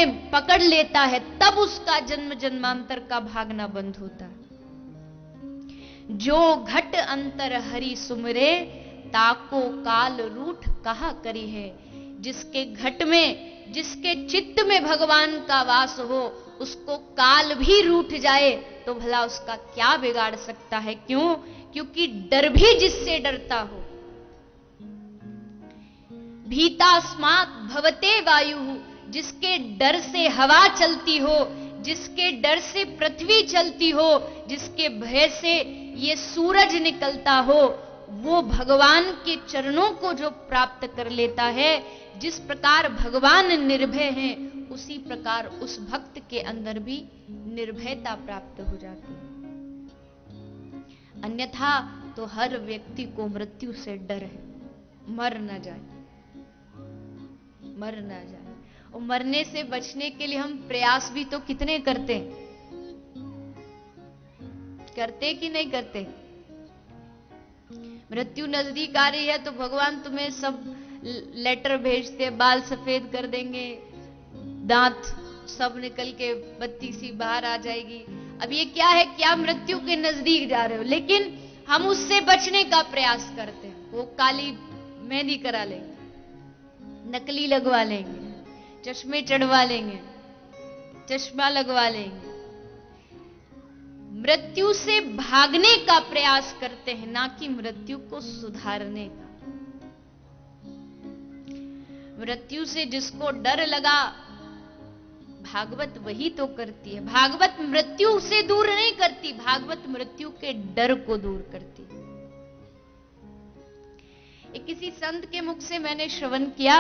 में पकड़ लेता है तब उसका जन्म जन्मांतर का भागना बंद होता है। जो घट अंतर हरि सुमरे, ताको काल रूठ कहा करी है। जिसके घट में, जिसके चित्त में भगवान का वास हो, उसको काल भी रूठ जाए तो भला उसका क्या बिगाड़ सकता है? क्यों? क्योंकि डर भी जिससे डरता हो। भीतास्मात् भवते वायु, जिसके डर से हवा चलती हो, जिसके डर से पृथ्वी चलती हो, जिसके भय से ये सूरज निकलता हो, वो भगवान के चरणों को जो प्राप्त कर लेता है, जिस प्रकार भगवान निर्भय हैं, उसी प्रकार उस भक्त के अंदर भी निर्भयता प्राप्त हो जाती है। अन्यथा तो हर व्यक्ति को मृत्यु से डर है, मर न जाए, मर न जाए। और मरने से बचने के लिए हम प्रयास भी तो कितने करते कि नहीं करते? मृत्यु नजदीक आ रही है तो भगवान तुम्हें सब लेटर भेजते, बाल सफेद कर देंगे, दांत सब निकल के बत्ती सी बाहर आ जाएगी। अब ये क्या है? क्या मृत्यु के नजदीक जा रहे हो, लेकिन हम उससे बचने का प्रयास करते हैं। वो काली मेहंदी करा लेंगे, नकली लगवा लेंगे, चश्मे चढ़वा लेंगे, चश्मा लगवा लेंगे। मृत्यु से भागने का प्रयास करते हैं, ना कि मृत्यु को सुधारने का। मृत्यु से जिसको डर लगा, भागवत वही तो करती है। भागवत मृत्यु से दूर नहीं करती, भागवत मृत्यु के डर को दूर करती है। एक किसी संत के मुख से मैंने श्रवण किया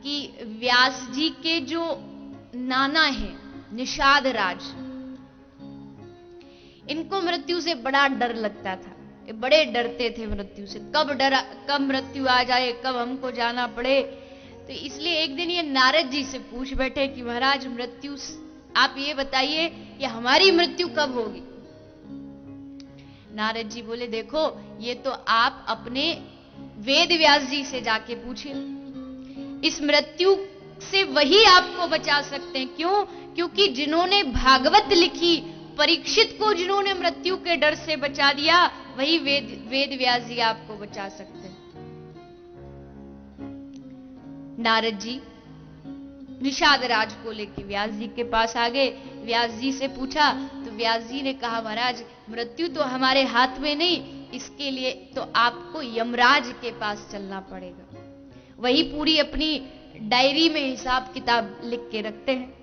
कि व्यास जी के जो नाना हैं, निषाद राज, इनको मृत्यु से बड़ा डर लगता था। ये बड़े डरते थे मृत्यु से, कब मृत्यु आ जाए, कब हमको जाना पड़े। तो इसलिए एक दिन ये नारद जी से पूछ बैठे कि महाराज मृत्यु, आप ये बताइए कि हमारी मृत्यु कब होगी? नारद जी बोले, देखो ये तो आप अपने वेद व्यास जी से जाके पूछिए। इस मृत्यु से वही आपको बचा सकते हैं। क्यों? क्योंकि जिन्होंने भागवत लिखी, परीक्षित को जिन्होंने मृत्यु के डर से बचा दिया, वही वेद व्यास जी आपको बचा सकते हैं। नारद जी निषाद राज को लेके व्यास जी के पास आ गए। व्यास जी से पूछा तो व्यास जी ने कहा, महाराज मृत्यु तो हमारे हाथ में नहीं, इसके लिए तो आपको यमराज के पास चलना पड़ेगा। वही पूरी अपनी डायरी में हिसाब किताब लिख के रखते हैं।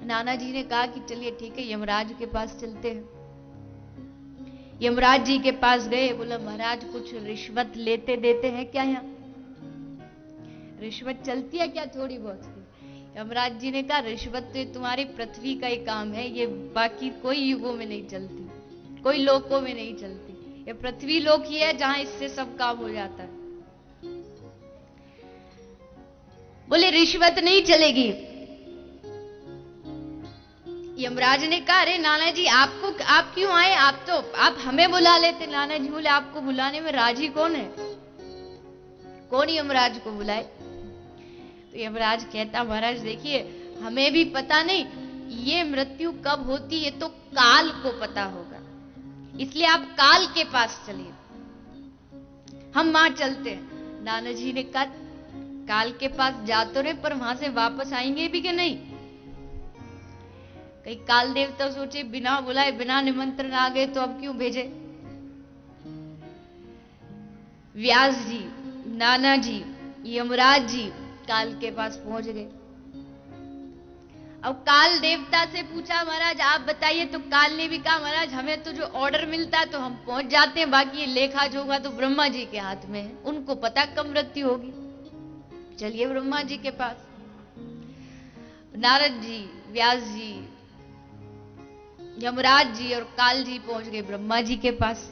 नाना जी ने कहा कि चलिए ठीक है, यमराज के पास चलते हैं। यमराज जी के पास गए। बोला, महाराज कुछ रिश्वत लेते देते हैं क्या? यहाँ रिश्वत चलती है क्या? थोड़ी बहुत। यमराज जी ने कहा, रिश्वत तो तुम्हारी पृथ्वी का ही काम है, ये बाकी कोई युगों में नहीं चलती, कोई लोकों में नहीं चलती। ये पृथ्वी लोक ही है जहां इससे सब काम हो जाता है। बोले रिश्वत नहीं चलेगी। यमराज ने कहा, अरे नाना जी आप क्यों आए? आप हमें बुला लेते। नाना जी बोले, आपको बुलाने में राजी कौन है? कौन यमराज को बुलाए? तो यमराज कहता, महाराज देखिए हमें भी पता नहीं, ये मृत्यु कब होती है तो काल को पता होगा, इसलिए आप काल के पास चलिए, हम वहां चलते हैं। नाना जी ने कहा, काल के पास जा तो रहे, पर वहां से वापस आएंगे भी कि नहीं? कई काल देवता सोचे बिना बुलाए, बिना निमंत्रण आ गए तो अब क्यों भेजे? व्यास जी, नाना जी, यमराज जी काल के पास पहुंच गए। अब काल देवता से पूछा, महाराज आप बताइए। तो काल ने भी कहा, महाराज हमें तो जो ऑर्डर मिलता है तो हम पहुंच जाते हैं, बाकी ये लेखा जोखा तो ब्रह्मा जी के हाथ में है, उनको पता कब मृत्यु होगी। चलिए ब्रह्मा जी के पास। नारद जी, व्यास जी, यमराज जी और काल जी पहुंच गए ब्रह्मा जी के पास।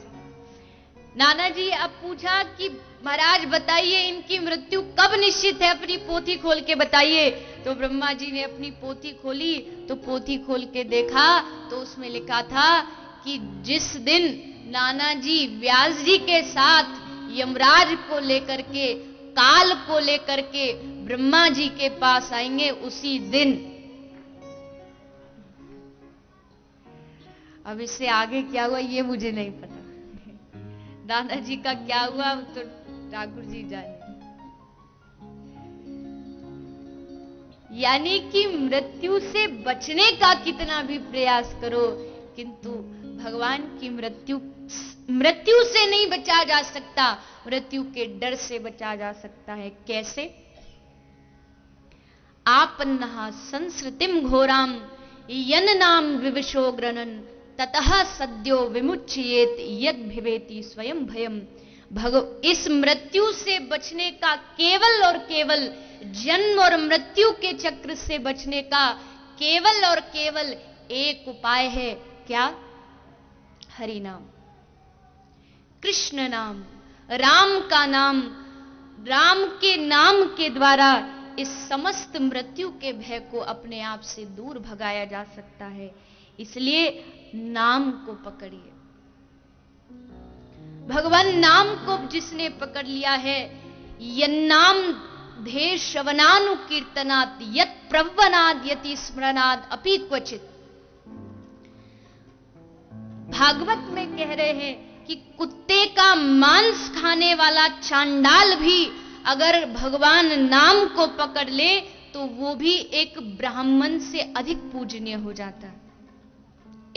नाना जी अब पूछा कि महाराज बताइए इनकी मृत्यु कब निश्चित है, अपनी पोथी खोल के बताइए। तो ब्रह्मा जी ने अपनी पोथी खोली तो पोथी खोल के देखा तो उसमें लिखा था कि जिस दिन नाना जी व्यास जी के साथ यमराज को लेकर के, काल को लेकर के ब्रह्मा जी के पास आएंगे उसी दिन। अब इससे आगे क्या हुआ ये मुझे नहीं पता, दादाजी का क्या हुआ तो ठाकुर जी जाने। यानी कि मृत्यु से बचने का कितना भी प्रयास करो, किंतु भगवान की मृत्यु से नहीं बचा जा सकता, मृत्यु के डर से बचा जा सकता है। कैसे? आपन्नः संस्कृतिम घोराम यन नाम विविशो ग्रनन ततः सद्यो विमुच्येत यद भिवेति स्वयं भयम। इस मृत्यु से बचने का केवल और केवल, जन्म और मृत्यु के चक्र से बचने का केवल और केवल एक उपाय है। क्या? हरि नाम, कृष्ण नाम, राम का नाम। राम के नाम के द्वारा इस समस्त मृत्यु के भय को अपने आप से दूर भगाया जा सकता है। इसलिए नाम को पकड़िए। भगवान नाम को जिसने पकड़ लिया है, यन्नाम धे श्रवणानुकीर्तनात् यत् प्रवनाद यति स्मरणाद अपि क्वचित। भागवत में कह रहे हैं कि कुत्ते का मांस खाने वाला चांडाल भी अगर भगवान नाम को पकड़ ले तो वो भी एक ब्राह्मण से अधिक पूजनीय हो जाता है।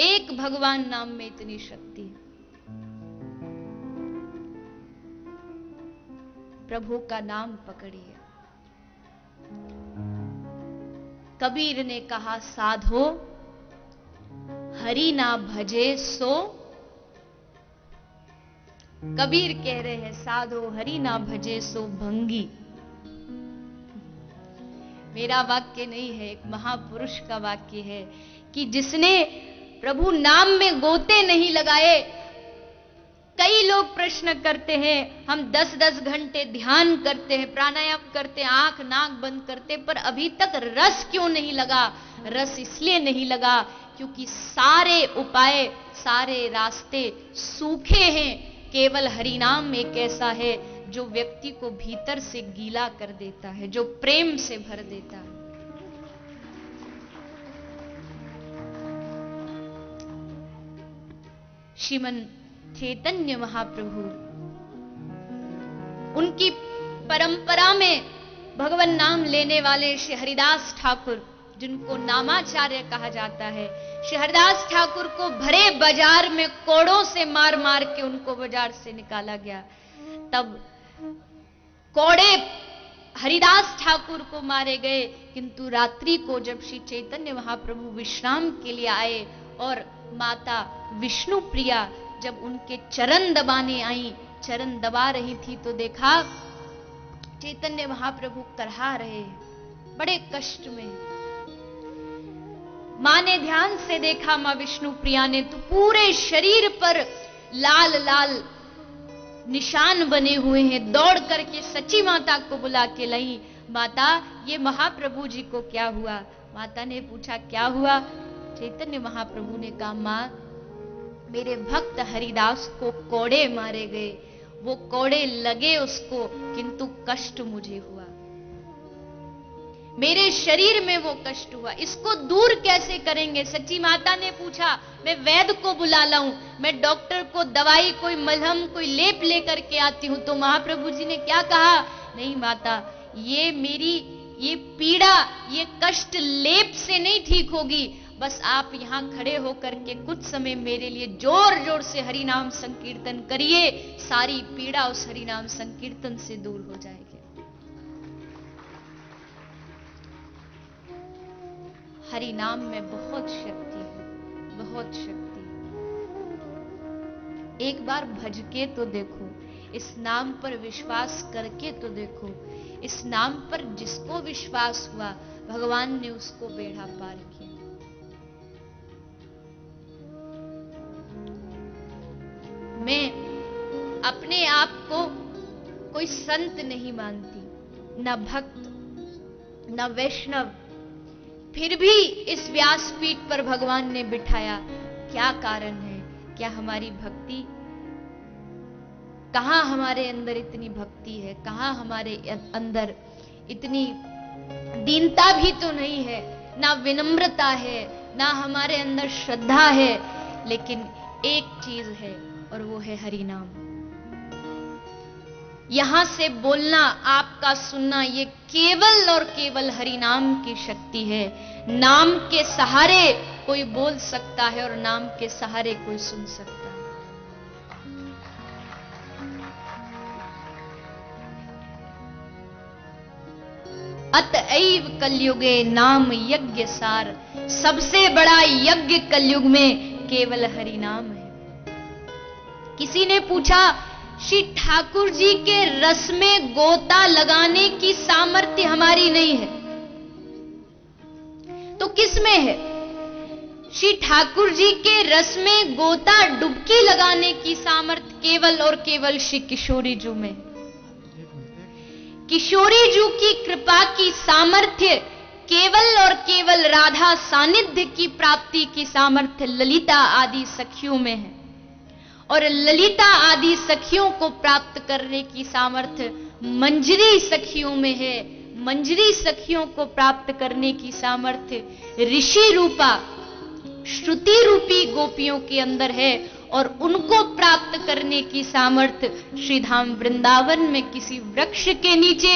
एक भगवान नाम में इतनी शक्ति है। प्रभु का नाम पकड़िए। कबीर ने कहा, साधो हरि ना भजे सो। कबीर कह रहे हैं, साधो हरि ना भजे सो भंगी। मेरा वाक्य नहीं है, एक महापुरुष का वाक्य है कि जिसने प्रभु नाम में गोते नहीं लगाए। कई लोग प्रश्न करते हैं, हम 10-10 घंटे ध्यान करते हैं, प्राणायाम करते हैं, आंख नाक बंद करते, पर अभी तक रस क्यों नहीं लगा? रस इसलिए नहीं लगा क्योंकि सारे उपाय, सारे रास्ते सूखे हैं। केवल हरिनाम एक ऐसा है जो व्यक्ति को भीतर से गीला कर देता है, जो प्रेम से भर देता है। श्रीमन चैतन्य महाप्रभु, उनकी परंपरा में भगवान नाम लेने वाले श्री हरिदास ठाकुर, जिनको नामाचार्य कहा जाता है, श्री हरिदास ठाकुर को भरे बाजार में कोड़ों से मार मार के उनको बाजार से निकाला गया। तब कोड़े हरिदास ठाकुर को मारे गए, किंतु रात्रि को जब श्री चैतन्य महाप्रभु विश्राम के लिए आए और माता विष्णु प्रिया जब उनके चरण दबाने आई, चरण दबा रही थी, तो देखा चैतन्य महाप्रभु करहा रहे, बड़े कष्ट में। मां ने ध्यान से देखा, मां विष्णु प्रिया ने, तो पूरे शरीर पर लाल लाल निशान बने हुए हैं। दौड़ करके सची माता को बुला के लाई, माता ये महाप्रभु जी को क्या हुआ? माता ने पूछा क्या हुआ? चैतन्य महाप्रभु ने कहा, मां मेरे भक्त हरिदास को कोड़े मारे गए, वो कोड़े लगे उसको, किंतु कष्ट मुझे हुआ, मेरे शरीर में वो कष्ट हुआ, इसको दूर कैसे करेंगे? सच्ची माता ने पूछा, मैं वैद्य को बुला लाऊं, मैं डॉक्टर को दवाई, कोई मलहम, कोई लेप लेकर के आती हूं। तो महाप्रभु जी ने क्या कहा? नहीं माता, ये मेरी ये पीड़ा, ये कष्ट लेप से नहीं ठीक होगी, बस आप यहां खड़े होकर के कुछ समय मेरे लिए जोर जोर से हरि नाम संकीर्तन करिए, सारी पीड़ा उस हरि नाम संकीर्तन से दूर हो जाएगी। हरि नाम में बहुत शक्ति है, बहुत शक्ति। एक बार भज के तो देखो, इस नाम पर विश्वास करके तो देखो। इस नाम पर जिसको विश्वास हुआ, भगवान ने उसको बेड़ा पार किया। मैं अपने आप को कोई संत नहीं मानती, न भक्त, न वैष्णव, फिर भी इस व्यासपीठ पर भगवान ने बिठाया। क्या कारण है? क्या हमारी भक्ति, कहां हमारे अंदर इतनी भक्ति है, कहां हमारे अंदर इतनी दीनता भी तो नहीं है, ना विनम्रता है, ना हमारे अंदर श्रद्धा है, लेकिन एक चीज है और वो है हरि नाम। यहां से बोलना, आपका सुनना, ये केवल और केवल हरि नाम की शक्ति है। नाम के सहारे कोई बोल सकता है और नाम के सहारे कोई सुन सकता है। अतएव कलयुगे नाम यज्ञ सार, सबसे बड़ा यज्ञ कलयुग में केवल हरि नाम है। किसी ने पूछा, श्री ठाकुर जी के रस में गोता लगाने की सामर्थ्य हमारी नहीं है, तो किस में है? श्री ठाकुर जी के रस में गोता डुबकी लगाने की सामर्थ्य केवल और केवल श्री किशोरी जी में। किशोरी जी की कृपा की सामर्थ्य केवल और केवल राधा सानिध्य की प्राप्ति की सामर्थ्य ललिता आदि सखियों में है, और ललिता आदि सखियों को प्राप्त करने की सामर्थ्य मंजरी सखियों में है। मंजरी सखियों को प्राप्त करने की सामर्थ्य ऋषि रूपा श्रुति रूपी गोपियों के अंदर है, और उनको प्राप्त करने की सामर्थ्य श्रीधाम वृंदावन में किसी वृक्ष के नीचे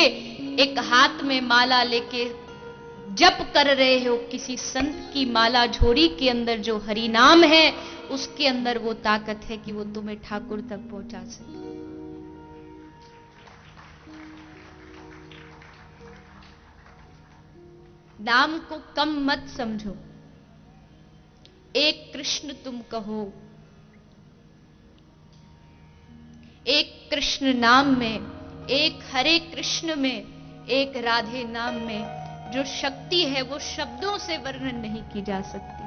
एक हाथ में माला लेके जप कर रहे हो, किसी संत की माला झोरी के अंदर जो हरि नाम है, उसके अंदर वो ताकत है कि वो तुम्हें ठाकुर तक पहुंचा सके। नाम को कम मत समझो। एक कृष्ण तुम कहो, एक कृष्ण नाम में, एक हरे कृष्ण में, एक राधे नाम में जो शक्ति है वो शब्दों से वर्णन नहीं की जा सकती।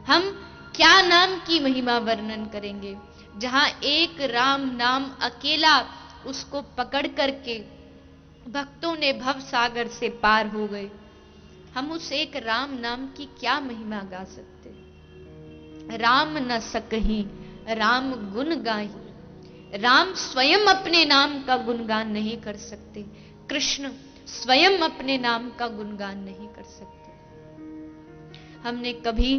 हम क्या नाम की महिमा वर्णन करेंगे, जहां एक राम नाम अकेला उसको पकड़ करके भक्तों ने भव सागर से पार हो गए। हम उस एक राम नाम की क्या महिमा गा सकते? राम न सकहीं राम गुण गाही। राम स्वयं अपने नाम का गुणगान नहीं कर सकते, कृष्ण स्वयं अपने नाम का गुणगान नहीं कर सकते। हमने कभी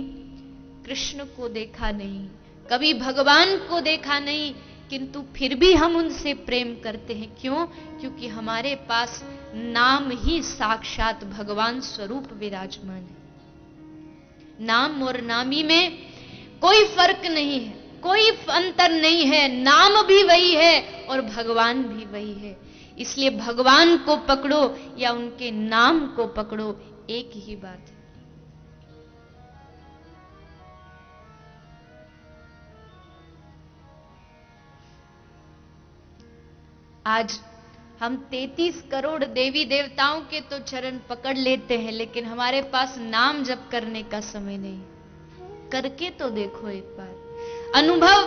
कृष्ण को देखा नहीं, कभी भगवान को देखा नहीं, किंतु फिर भी हम उनसे प्रेम करते हैं। क्यों? क्योंकि हमारे पास नाम ही साक्षात भगवान स्वरूप विराजमान है। नाम और नामी में कोई फर्क नहीं है, कोई अंतर नहीं है। नाम भी वही है और भगवान भी वही है। इसलिए भगवान को पकड़ो या उनके नाम को पकड़ो, एक ही बात है। आज हम 33 करोड़ देवी देवताओं के तो चरण पकड़ लेते हैं, लेकिन हमारे पास नाम जप करने का समय नहीं। करके तो देखो एक बार। अनुभव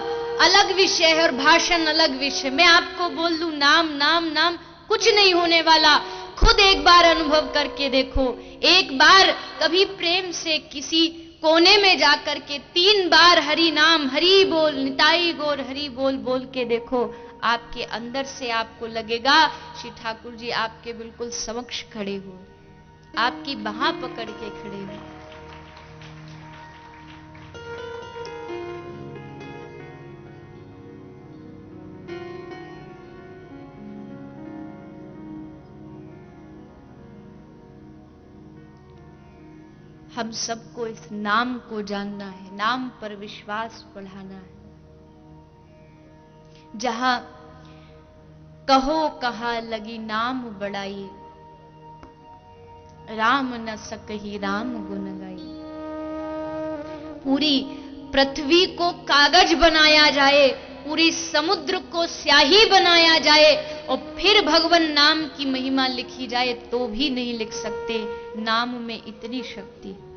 अलग विषय है और भाषण अलग विषय। मैं आपको बोल दूं नाम नाम नाम, कुछ नहीं होने वाला। खुद एक बार अनुभव करके देखो। एक बार कभी प्रेम से किसी कोने में जाकर के 3 बार हरि नाम, हरि बोल, निताई गौर हरि बोल बोल के देखो। आपके अंदर से आपको लगेगा श्री ठाकुर जी आपके बिल्कुल समक्ष खड़े हो, आपकी बाह पकड़ के खड़े हो। हम सबको इस नाम को जानना है, नाम पर विश्वास बढ़ाना है। जहां कहो कहा लगी नाम बड़ाई, राम न सकही राम गुण गाई। पूरी पृथ्वी को कागज बनाया जाए, पूरी समुद्र को स्याही बनाया जाए और फिर भगवान नाम की महिमा लिखी जाए तो भी नहीं लिख सकते। नाम में इतनी शक्ति है।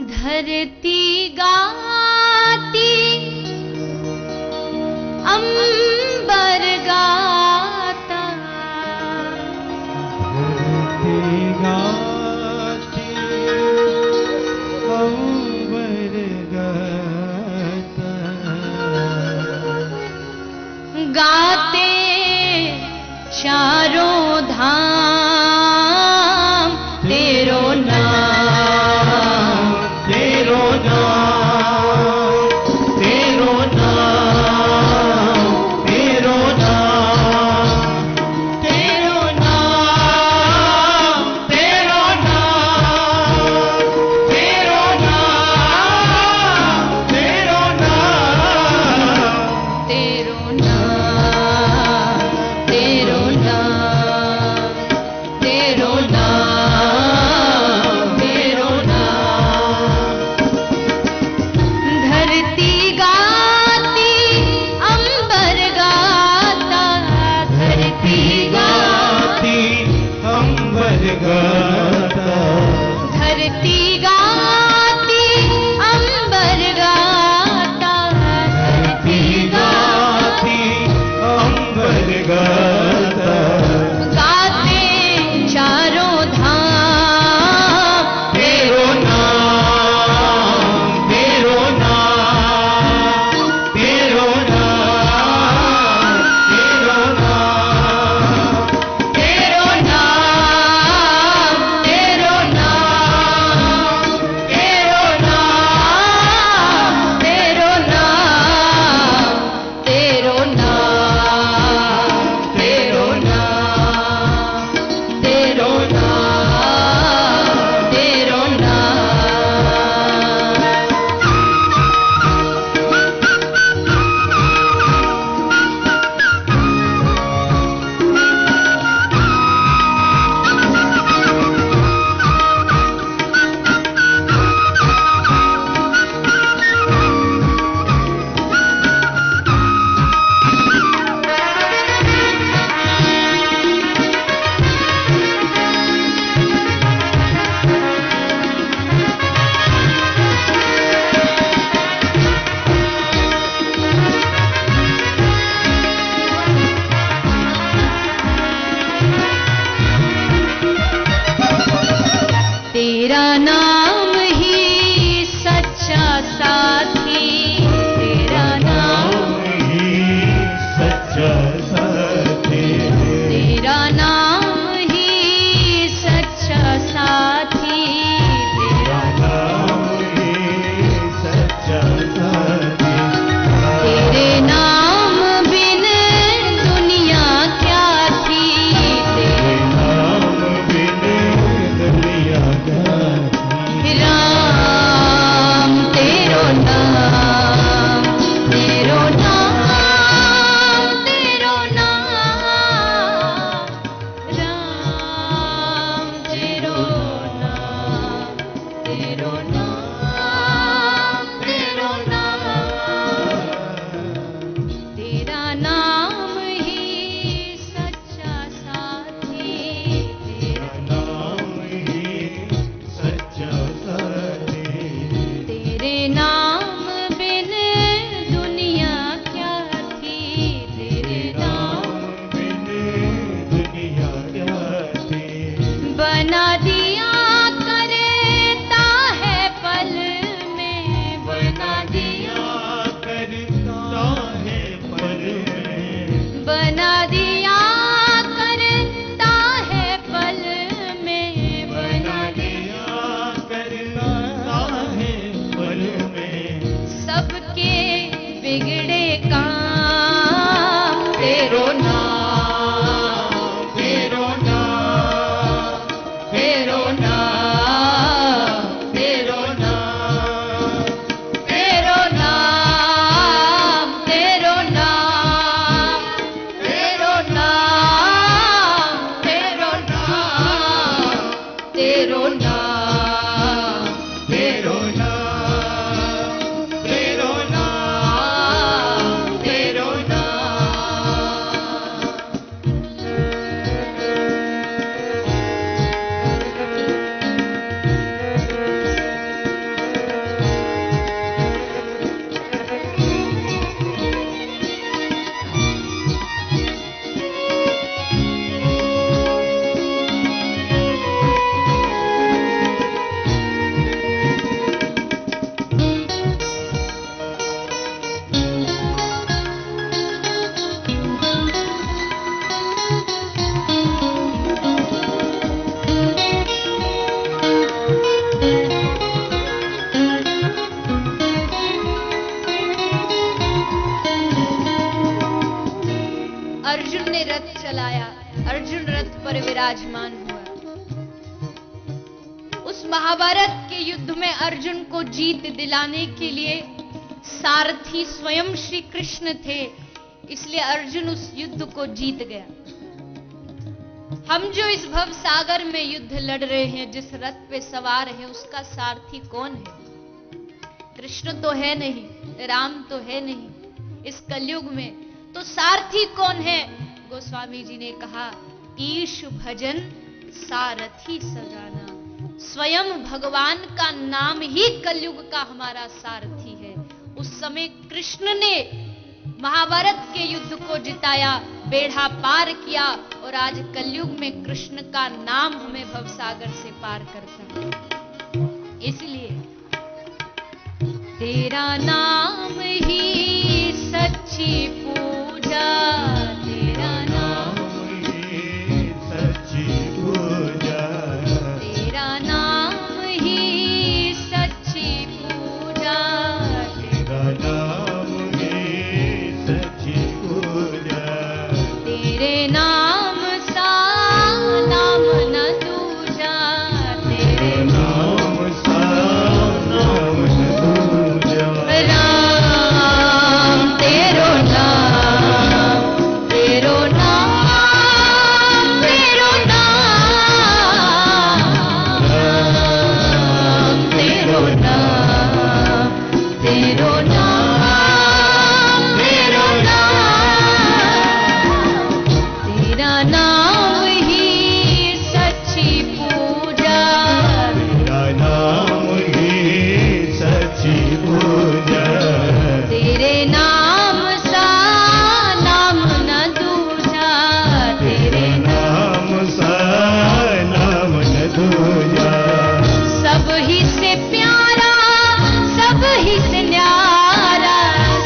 धरती गाती अंबर गाता, धरती गाती अंबर गाता, गाते चारों धाम तेरो नाम, तेरो नाम, तेरो नाम, तेरो नाम, तेरो नाम, तेरो नाम, तेरो नाम, तेरो नाम, तेरो नाम, तेरो नाम। चलाया, अर्जुन रथ पर विराजमान हुआ। उस महाभारत के युद्ध में अर्जुन को जीत दिलाने के लिए सारथी स्वयं श्री कृष्ण थे, इसलिए अर्जुन उस युद्ध को जीत गया। हम जो इस भव सागर में युद्ध लड़ रहे हैं, जिस रथ पे सवार है, उसका सारथी कौन है? कृष्ण तो है नहीं, राम तो है नहीं इस कलयुग में, तो सारथी कौन है? गोस्वामी जी ने कहा, ईश भजन सारथी सजाना। स्वयं भगवान का नाम ही कलयुग का हमारा सारथी है। उस समय कृष्ण ने महाभारत के युद्ध को जिताया, बेड़ा पार किया, और आज कलयुग में कृष्ण का नाम हमें भवसागर से पार करता है। इसलिए तेरा नाम ही सच्ची पूजा, तेरा नाम ही सच्ची पूजा, तेरा नाम ही सच्ची पूजा, तेरा नाम ही सच्ची पूजा, तेरे नाम सा नाम न दूजा, तेरे नाम सा नाम न दूजा। राम तेरो नाम, तेरो नाम, तेरो नाम, राम तेरो नाम, तेरो नाम, तेरो नाम, तेरा नाम ही सच्ची पूजा, तेरा नाम ही सच्ची पूजा, तेरे नाम सा नाम न दूजा, तेरे नाम सा नाम न दूजा। सब ही से प्यारा, सब ही से न्यारा,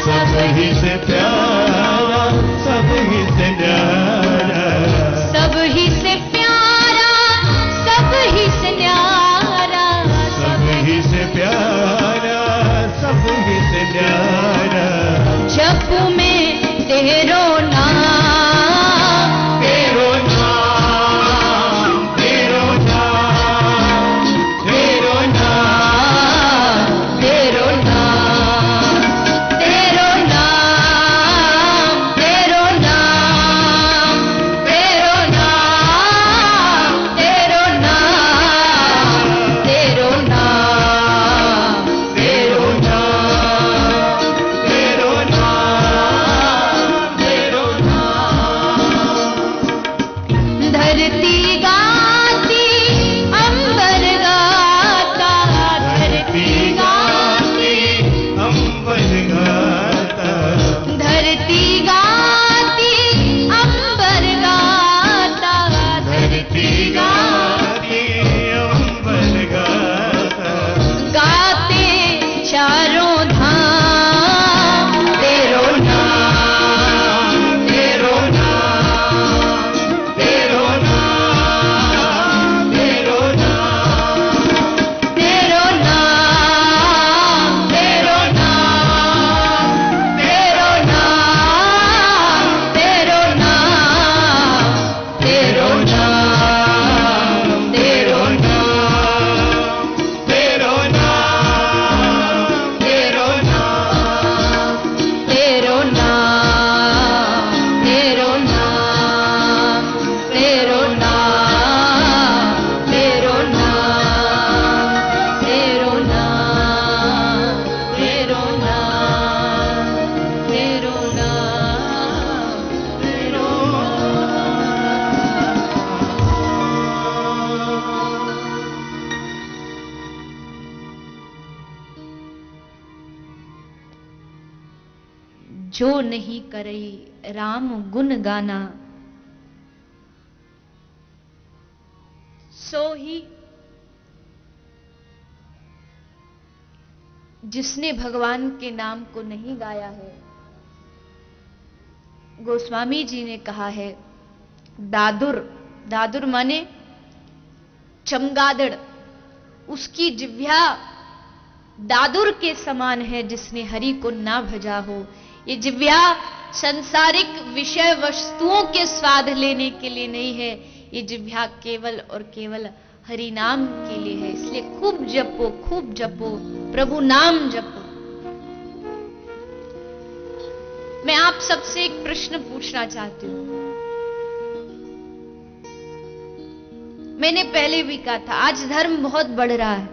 सब ही से प्यारा, सब ही से न्यारा, सब ही से प्यारा, सब ही से न्यारा, सब ही से प्यारा, सब ही से न्यारा। जप में तेरो नाम, तेरो नाम, तेरो नाम, तेरो नाम, तेरो नाम, तेरो नाम, तेरो नाम, तेरो नाम, तेरो नाम, तेरो नाम, तेरो नाम, तेरो नाम, तेरो नाम। धरती गाती अंबर गाता, धरती गाती, अंबर गाता, धरती गाती अंबर गाता, धरती गाती, अंबर गाता, गाते चारों धाम, तेरो नाम, तेरो नाम, तेरो नाम, तेरो नाम, तेरो नाम, तेरो नाम, तेरो नाम, तेरो नाम, तेरो नाम, तेरो नाम, तेरो नाम, तेरो नाम, तेरो नाम, तेरो नाम, तेरो नाम, तेरो नाम, तेरो नाम, तेरो नाम, तेरो नाम, तेरो जो नहीं करई राम गुण गाना, सो ही जिसने भगवान के नाम को नहीं गाया है। गोस्वामी जी ने कहा है, दादुर, दादुर माने चमगादड़, उसकी जिह्वा दादुर के समान है जिसने हरि को ना भजा हो। ये जिह्वा संसारिक विषय वस्तुओं के स्वाद लेने के लिए नहीं है, ये जिह्वा केवल और केवल हरि नाम के लिए है। इसलिए खूब जपो, प्रभु नाम जपो। मैं आप सबसे एक प्रश्न पूछना चाहती हूं। मैंने पहले भी कहा था, आज धर्म बहुत बढ़ रहा है।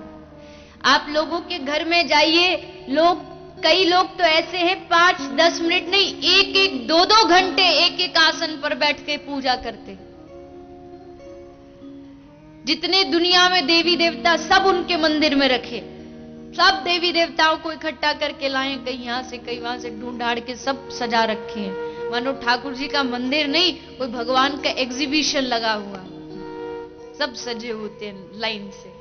आप लोगों के घर में जाइए, कई लोग तो ऐसे हैं 5-10 मिनट नहीं, 1-1, 2-2 घंटे एक आसन पर बैठ के पूजा करते। जितने दुनिया में देवी देवता सब उनके मंदिर में रखे, सब देवी देवताओं को इकट्ठा करके लाए, कहीं यहां से कहीं वहां से ढूंढ ढाड़ के सब सजा रखे हैं, मानो ठाकुर जी का मंदिर नहीं, कोई भगवान का एग्जीबिशन लगा हुआ, सब सजे होते हैं लाइन से।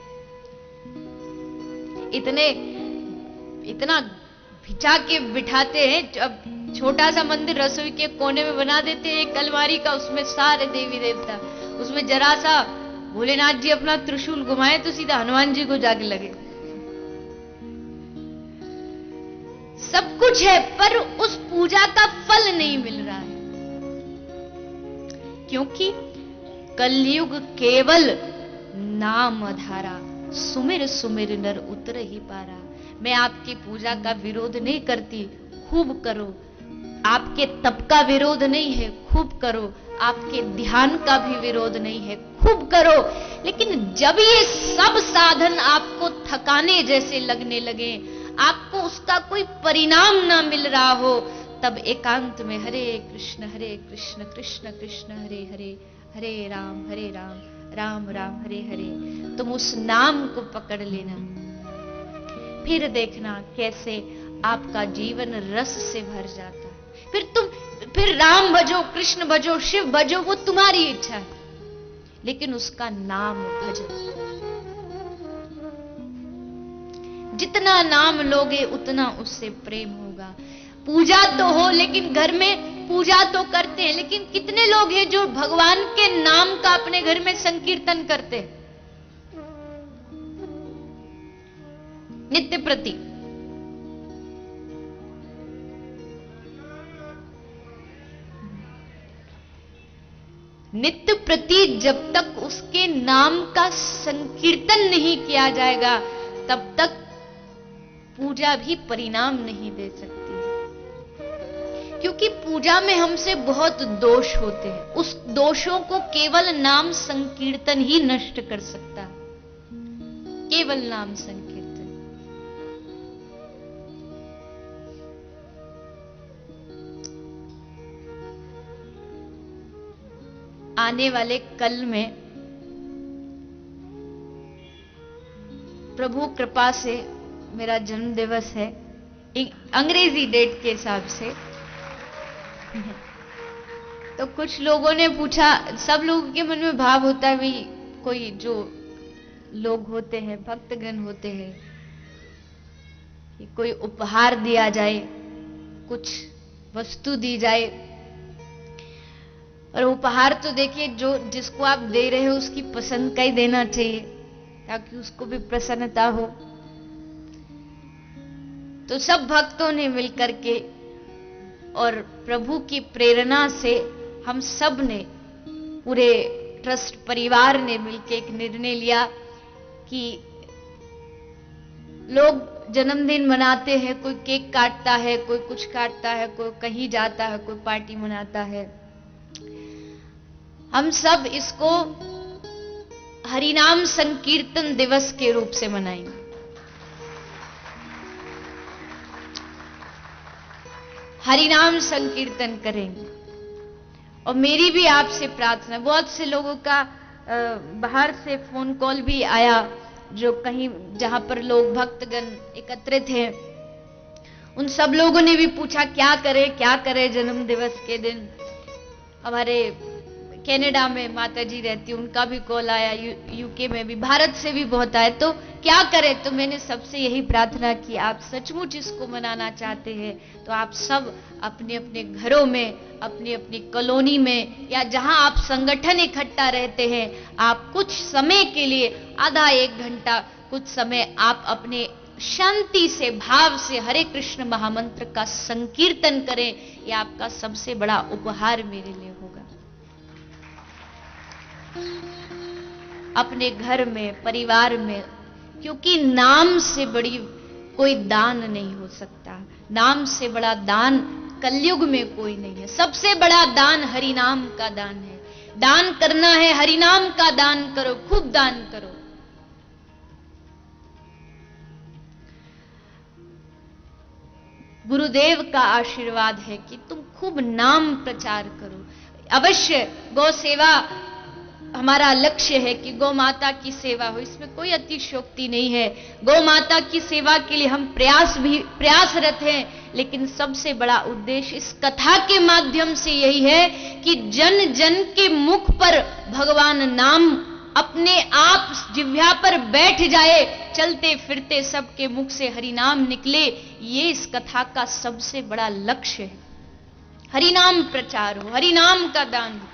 इतना भिजा के बिठाते हैं। अब छोटा सा मंदिर रसोई के कोने में बना देते हैं, एक अलमारी का, उसमें सारे देवी देवता, उसमें जरा सा भोलेनाथ जी अपना त्रिशूल घुमाए तो सीधा हनुमान जी को जाके लगे। सब कुछ है, पर उस पूजा का फल नहीं मिल रहा है, क्योंकि कलयुग केवल नाम आधारा, सुमिर सुमिर नर उतर ही पारा। मैं आपकी पूजा का विरोध नहीं करती, खूब करो। आपके तप का विरोध नहीं है, खूब करो। आपके ध्यान का भी विरोध नहीं है, खूब करो। लेकिन जब ये सब साधन आपको थकाने जैसे लगने लगे, आपको उसका कोई परिणाम ना मिल रहा हो, तब एकांत में हरे कृष्ण कृष्ण कृष्ण हरे हरे, हरे राम राम राम हरे हरे, तुम उस नाम को पकड़ लेना। फिर देखना कैसे आपका जीवन रस से भर जाता है। फिर राम भजो, कृष्ण भजो, शिव भजो, वो तुम्हारी इच्छा है, लेकिन उसका नाम भजो। जितना नाम लोगे उतना उससे प्रेम होगा। पूजा तो हो, लेकिन घर में पूजा तो करते हैं, लेकिन कितने लोग हैं जो भगवान के नाम का अपने घर में संकीर्तन करते हैं नित्य प्रति। नित्य प्रति जब तक उसके नाम का संकीर्तन नहीं किया जाएगा, तब तक पूजा भी परिणाम नहीं दे सकती। क्योंकि पूजा में हमसे बहुत दोष होते हैं, उस दोषों को केवल नाम संकीर्तन ही नष्ट कर सकता है, केवल नाम संकीर्तन। आने वाले कल में प्रभु कृपा से मेरा जन्म दिवस है, अंग्रेजी डेट के हिसाब से। तो कुछ लोगों ने पूछा, सब लोगों के मन में भाव होता है, भी कोई जो लोग होते हैं, भक्तगण होते हैं, कि कोई उपहार दिया जाए, कुछ वस्तु दी जाए। और उपहार तो देखिए, जो जिसको आप दे रहे हो उसकी पसंद का ही देना चाहिए, ताकि उसको भी प्रसन्नता हो। तो सब भक्तों ने मिलकर के और प्रभु की प्रेरणा से हम सब ने, पूरे ट्रस्ट परिवार ने मिलकर एक निर्णय लिया कि लोग जन्मदिन मनाते हैं, कोई केक काटता है, कोई कुछ काटता है, कोई कहीं जाता है, कोई पार्टी मनाता है। हम सब इसको हरिनाम संकीर्तन दिवस के रूप से मनाएंगे। हरिनाम संकीर्तन करेंगे। और मेरी भी आपसे प्रार्थना, बहुत से लोगों का बाहर से फोन कॉल भी आया, जो कहीं जहां पर लोग भक्तगण एकत्रित हैं, उन सब लोगों ने भी पूछा क्या करें जन्म दिवस के दिन। हमारे कनाडा में माता जी रहती, उनका भी कॉल आया, यूके में भी, भारत से भी बहुत आए, तो क्या करें। तो मैंने सबसे यही प्रार्थना की, आप सचमुच इसको मनाना चाहते हैं तो आप सब अपने अपने घरों में, अपनी अपनी कॉलोनी में, या जहां आप संगठन इकट्ठा रहते हैं, आप कुछ समय के लिए, आधा 1 घंटा कुछ समय आप अपने शांति से, भाव से हरे कृष्ण महामंत्र का संकीर्तन करें, यह आपका सबसे बड़ा उपहार मेरे लिए होगा। अपने घर में, परिवार में, क्योंकि नाम से बड़ी कोई दान नहीं हो सकता। नाम से बड़ा दान कलयुग में कोई नहीं है। सबसे बड़ा दान हरि नाम का दान है। दान करना है, हरि नाम का दान करो, खूब दान करो। गुरुदेव का आशीर्वाद है कि तुम खूब नाम प्रचार करो। अवश्य गौ सेवा हमारा लक्ष्य है कि गौ माता की सेवा हो, इसमें कोई अतिशयोक्ति नहीं है। गौ माता की सेवा के लिए हम प्रयासरत हैं, लेकिन सबसे बड़ा उद्देश्य इस कथा के माध्यम से यही है कि जन जन के मुख पर भगवान नाम अपने आप जिह्वा पर बैठ जाए, चलते फिरते सबके मुख से हरि नाम निकले। ये इस कथा का सबसे बड़ा लक्ष्य है। हरि नाम प्रचार हो, हरि नाम का दान हो।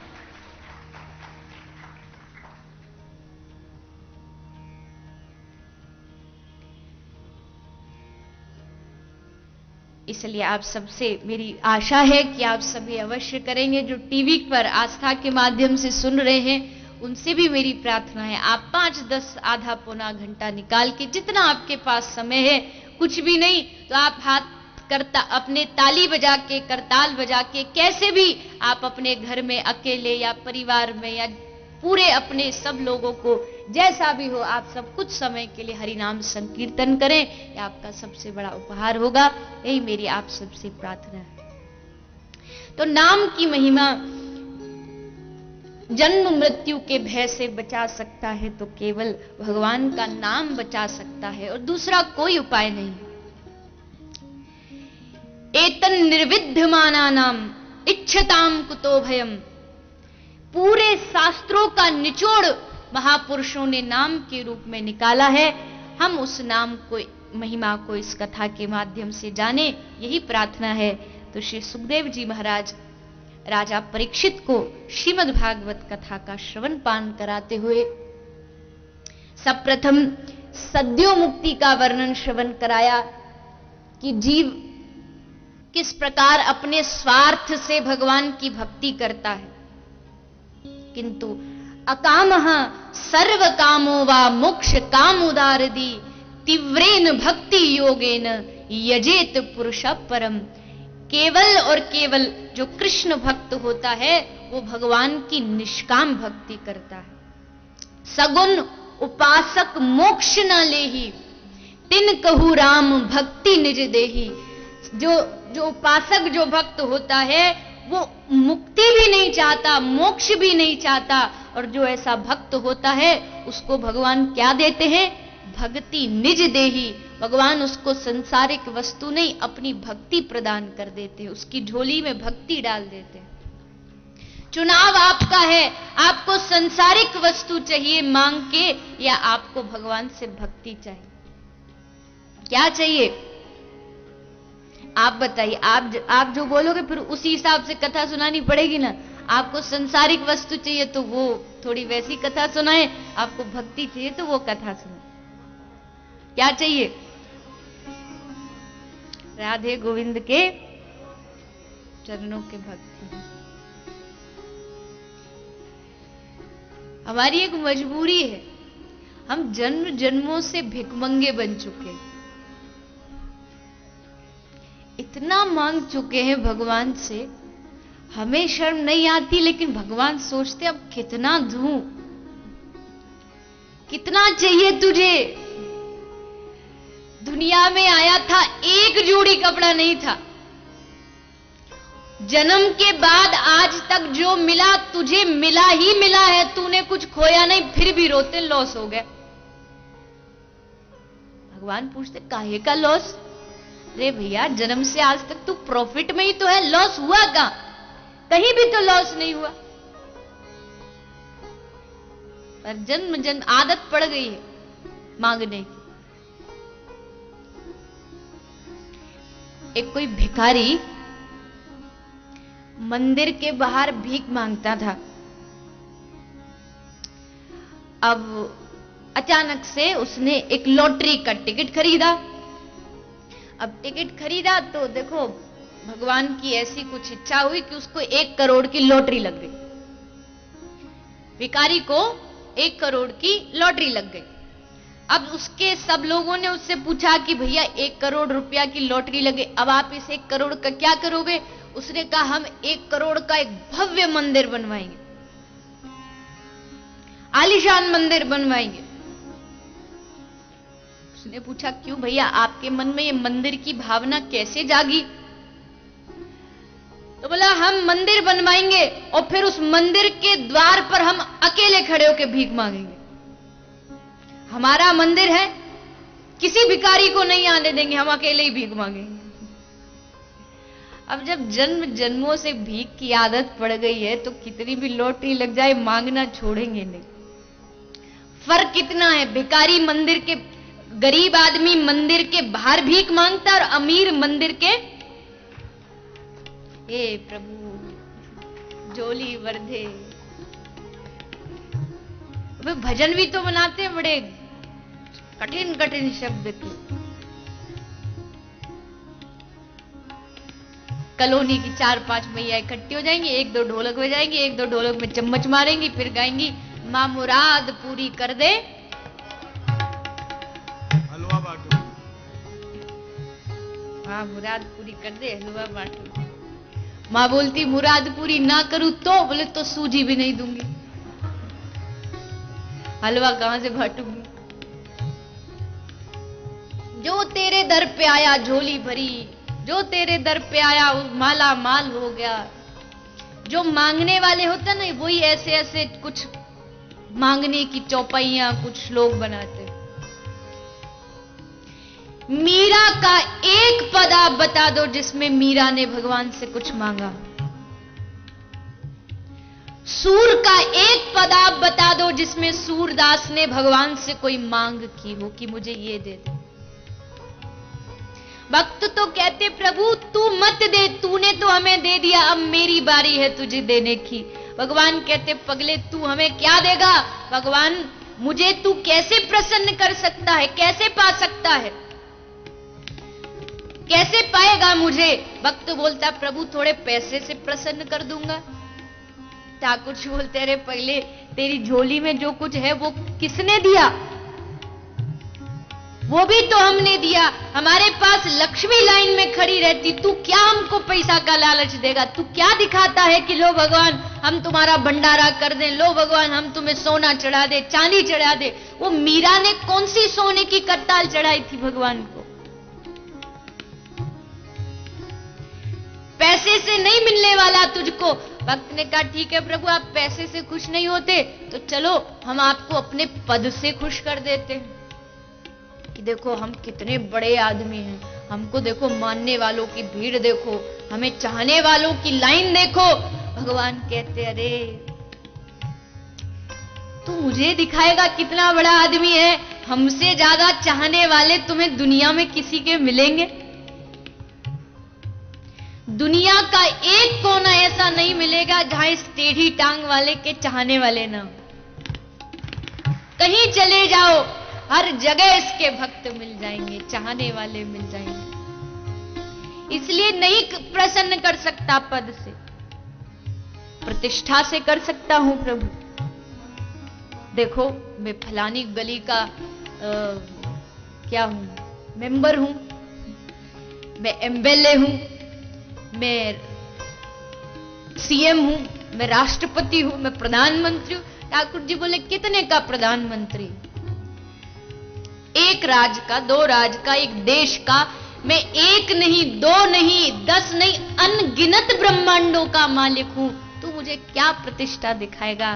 इसलिए आप सबसे मेरी आशा है कि आप सभी अवश्य करेंगे। जो टीवी पर आस्था के माध्यम से सुन रहे हैं, उनसे भी मेरी प्रार्थना है, आप 5-10 आधा पौना घंटा निकाल के, जितना आपके पास समय है, कुछ भी नहीं तो आप हाथ करता अपने ताली बजा के, करताल बजा के, कैसे भी आप अपने घर में अकेले या परिवार में या पूरे अपने सब लोगों को, जैसा भी हो, आप सब कुछ समय के लिए हरि नाम संकीर्तन करें। यह आपका सबसे बड़ा उपहार होगा। यही मेरी आप सबसे प्रार्थना है। तो नाम की महिमा जन्म मृत्यु के भय से बचा सकता है तो केवल भगवान का नाम बचा सकता है, और दूसरा कोई उपाय नहीं। एतन निर्विद्यमाना नाम इच्छताम कुतो भयम। पूरे शास्त्रों का निचोड़ महापुरुषों ने नाम के रूप में निकाला है। हम उस नाम को, महिमा को इस कथा के माध्यम से जाने, यही प्रार्थना है। तो श्री सुखदेव जी महाराज राजा परीक्षित को श्रीमद् भागवत कथा का श्रवण पान कराते हुए सर्वप्रथम सद्यो मुक्ति का वर्णन श्रवण कराया कि जीव किस प्रकार अपने स्वार्थ से भगवान की भक्ति करता है, किंतु अकामः सर्व कामो वा मोक्ष कामुदारदी तीव्रेन भक्ति योगेन यजेत पुरुष परम। केवल और केवल जो कृष्ण भक्त होता है वो भगवान की निष्काम भक्ति करता है। सगुण उपासक मोक्ष न लेही, तिन कहू राम भक्ति निज देही। जो उपासक, जो भक्त होता है वो मुक्ति भी नहीं चाहता, मोक्ष भी नहीं चाहता, और जो ऐसा भक्त होता है उसको भगवान क्या देते हैं? भक्ति निज देही। भगवान उसको संसारिक वस्तु नहीं, अपनी भक्ति प्रदान कर देते हैं, उसकी झोली में भक्ति डाल देते हैं। चुनाव आपका है, आपको संसारिक वस्तु चाहिए मांग के, या आपको भगवान से भक्ति चाहिए? क्या चाहिए आप बताइए। आप जो बोलोगे फिर उसी हिसाब से कथा सुनानी पड़ेगी ना। आपको संसारिक वस्तु चाहिए तो वो थोड़ी वैसी कथा सुनाए, आपको भक्ति चाहिए तो वो कथा सुनाए। क्या चाहिए? राधे गोविंद के चरणों के भक्ति। हमारी एक मजबूरी है, हम जन्म जन्मों से भिखमंगे बन चुके हैं, इतना मांग चुके हैं भगवान से, हमें शर्म नहीं आती, लेकिन भगवान सोचते अब कितना दूं, कितना चाहिए तुझे? दुनिया में आया था, एक जोड़ी कपड़ा नहीं था, जन्म के बाद आज तक जो मिला तुझे मिला ही मिला है, तूने कुछ खोया नहीं, फिर भी रोते लॉस हो गया। भगवान पूछते काहे का लॉस? अरे भैया, जन्म से आज तक तू प्रॉफिट में ही तो है, लॉस हुआ कहां? कहीं भी तो लॉस नहीं हुआ। पर जन्म जन्म आदत पड़ गई है मांगने की। एक कोई भिखारी मंदिर के बाहर भीख मांगता था। अब अचानक से उसने एक लॉटरी का टिकट खरीदा अब टिकट खरीदा तो देखो भगवान की ऐसी कुछ इच्छा हुई कि उसको 1 करोड़ की लॉटरी लग गई। भिखारी को 1 करोड़ की लॉटरी लग गई। अब उसके सब लोगों ने उससे पूछा कि भैया 1 करोड़ रुपया की लॉटरी लगे, अब आप इस 1 करोड़ का क्या करोगे? उसने कहा हम 1 करोड़ का एक भव्य मंदिर बनवाएंगे, आलीशान मंदिर बनवाएंगे। उसने पूछा क्यों भैया, आपके मन में ये मंदिर की भावना कैसे जागी? तो बोला हम मंदिर बनवाएंगे और फिर उस मंदिर के द्वार पर हम अकेले खड़े होकर भीख मांगेंगे। हमारा मंदिर है, किसी भिखारी को नहीं आने देंगे, हम अकेले ही भीख मांगेंगे। अब जब जन्म जन्मों से भीख की आदत पड़ गई है तो कितनी भी लॉटरी लग जाए मांगना छोड़ेंगे नहीं। फर्क कितना है, भिखारी मंदिर के, गरीब आदमी मंदिर के बाहर भीख मांगता और अमीर मंदिर के, हे प्रभु झोली वर्धे। वे भजन भी तो बनाते हैं बड़े कठिन कठिन शब्द के। कॉलोनी की 4-5 मैया इकट्ठी हो जाएंगी, 1-2 ढोलक बजाएंगी, 1-2 ढोलक में चम्मच मारेंगी, फिर गाएंगी मां मुराद पूरी कर दे हलवा बांटो, मां मुराद पूरी कर दे हलवा बांटो। मां बोलती मुराद पूरी ना करूं तो, बोले तो सूजी भी नहीं दूंगी, हलवा कहां से बांटूंगी। जो तेरे दर पे आया झोली भरी, जो तेरे दर पे आया माला माल हो गया। जो मांगने वाले होते ना वही ऐसे ऐसे कुछ मांगने की चौपाइयां, कुछ श्लोक बनाते। मीरा का एक पद आप बता दो जिसमें मीरा ने भगवान से कुछ मांगा। सूर का एक पद आप बता दो जिसमें सूरदास ने भगवान से कोई मांग की हो कि मुझे ये दे दे। भक्त तो कहते प्रभु तू मत दे, तूने तो हमें दे दिया, अब मेरी बारी है तुझे देने की। भगवान कहते पगले तू हमें क्या देगा? भगवान मुझे तू कैसे प्रसन्न कर सकता है, कैसे पा सकता है, कैसे पाएगा मुझे? भक्त बोलता प्रभु थोड़े पैसे से प्रसन्न कर दूंगा। ठाकुर जी बोलते अरे पहले तेरी झोली में जो कुछ है वो किसने दिया? वो भी तो हमने दिया। हमारे पास लक्ष्मी लाइन में खड़ी रहती, तू क्या हमको पैसा का लालच देगा? तू क्या दिखाता है कि लो भगवान हम तुम्हारा भंडारा कर दें, लो भगवान हम तुम्हें सोना चढ़ा दे, चांदी चढ़ा दे। वो मीरा ने कौन सी सोने की करताल चढ़ाई थी भगवान को? पैसे से नहीं मिलने वाला तुझको। भक्त ने कहा ठीक है प्रभु आप पैसे से खुश नहीं होते तो चलो हम आपको अपने पद से खुश कर देते हैं कि देखो हम कितने बड़े आदमी हैं, हमको देखो मानने वालों की भीड़ देखो, हमें चाहने वालों की लाइन देखो। भगवान कहते अरे तू मुझे दिखाएगा कितना बड़ा आदमी है, हमसे ज्यादा चाहने वाले तुम्हें दुनिया में किसी के मिलेंगे? दुनिया का एक कोना ऐसा नहीं मिलेगा जहां इस टेढ़ी टांग वाले के चाहने वाले ना। कहीं चले जाओ हर जगह इसके भक्त मिल जाएंगे, चाहने वाले मिल जाएंगे। इसलिए नहीं प्रसन्न कर सकता पद से, प्रतिष्ठा से कर सकता हूं प्रभु। देखो मैं फलानी गली का क्या हूं, मेंबर हूं, मैं एमएलए हूं, मैं सीएम हूं, मैं राष्ट्रपति हूं, मैं प्रधानमंत्री हूं। ठाकुर जी बोले कितने का प्रधानमंत्री? एक राज का, दो राज का, एक देश का। मैं एक नहीं, दो नहीं, 10 नहीं, अनगिनत ब्रह्मांडों का मालिक हूं। तू मुझे क्या प्रतिष्ठा दिखाएगा?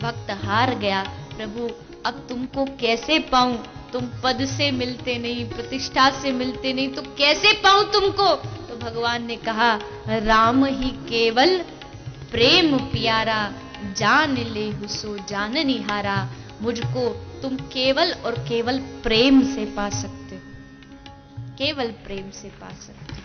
भक्त हार गया। प्रभु अब तुमको कैसे पाऊं? तुम पद से मिलते नहीं, प्रतिष्ठा से मिलते नहीं, तो कैसे पाऊं तुमको? तो भगवान ने कहा राम ही केवल प्रेम प्यारा, जान ले हुसो जान निहारा। मुझको तुम केवल और केवल प्रेम से पा सकते हो, केवल प्रेम से पा सकते हो।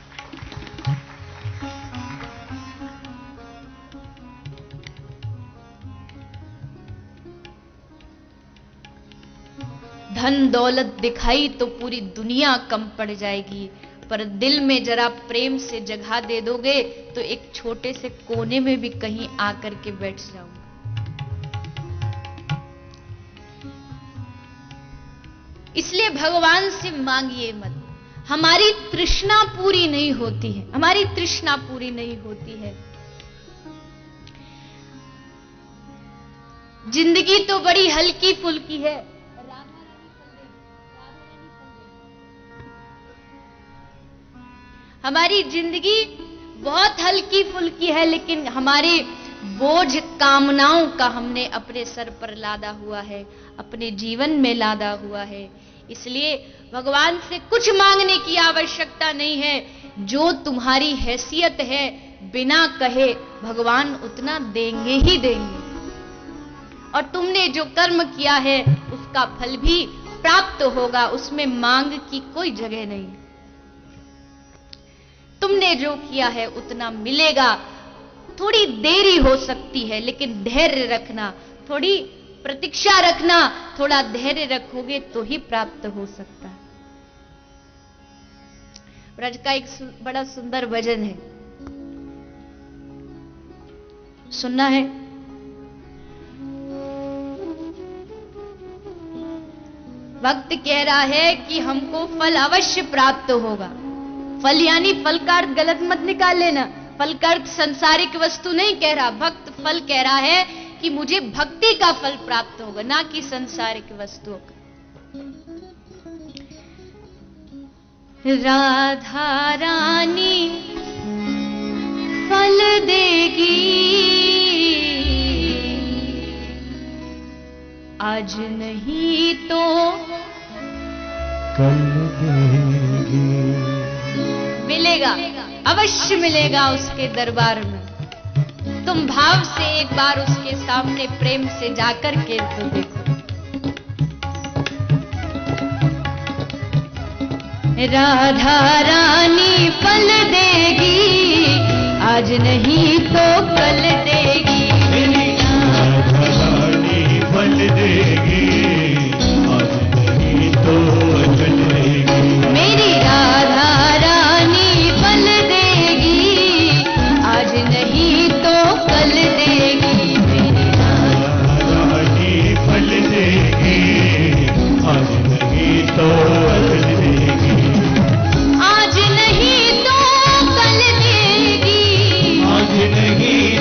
धन दौलत दिखाई तो पूरी दुनिया कम पड़ जाएगी, पर दिल में जरा प्रेम से जगह दे दोगे तो एक छोटे से कोने में भी कहीं आकर के बैठ जाऊंगा। इसलिए भगवान से मांगिए मत। हमारी तृष्णा पूरी नहीं होती है, हमारी तृष्णा पूरी नहीं होती है। जिंदगी तो बड़ी हल्की फुल्की है। हमारी जिंदगी बहुत हल्की फुल्की है, लेकिन हमारे बोझ कामनाओं का हमने अपने सर पर लादा हुआ है, अपने जीवन में लादा हुआ है। इसलिए भगवान से कुछ मांगने की आवश्यकता नहीं है। जो तुम्हारी हैसियत है, बिना कहे भगवान उतना देंगे ही देंगे। और तुमने जो कर्म किया है उसका फल भी प्राप्त होगा, उसमें मांग की कोई जगह नहीं। तुमने जो किया है उतना मिलेगा। थोड़ी देरी हो सकती है, लेकिन धैर्य रखना, थोड़ी प्रतीक्षा रखना, थोड़ा धैर्य रखोगे तो ही प्राप्त हो सकता है। ब्रज का एक बड़ा सुंदर भजन है, सुनना है? भक्त कह रहा है कि हमको फल अवश्य प्राप्त होगा। फल यानी फल का अर्थ गलत मत निकाल लेना। फल का अर्थ संसारिक वस्तु नहीं कह रहा। भक्त फल कह रहा है कि मुझे भक्ति का फल प्राप्त होगा, ना कि संसारिक वस्तुओं का। राधा रानी फल देगी, आज नहीं तो कल देगी। मिलेगा, अवश्य मिलेगा उसके दरबार में। तुम भाव से एक बार उसके सामने प्रेम से जाकर के तो देखो। राधा रानी फल देगी, आज नहीं तो कल देगी। राधा रानी फल देगी, आज नहीं तो कल देगी। मेरी राधा रानी फल देगी, आज नहीं तो कल देगी। मेरी राधा रानी फल देगी, आज नहीं तो कल देगी। आज नहीं तो कल देगी, आज नहीं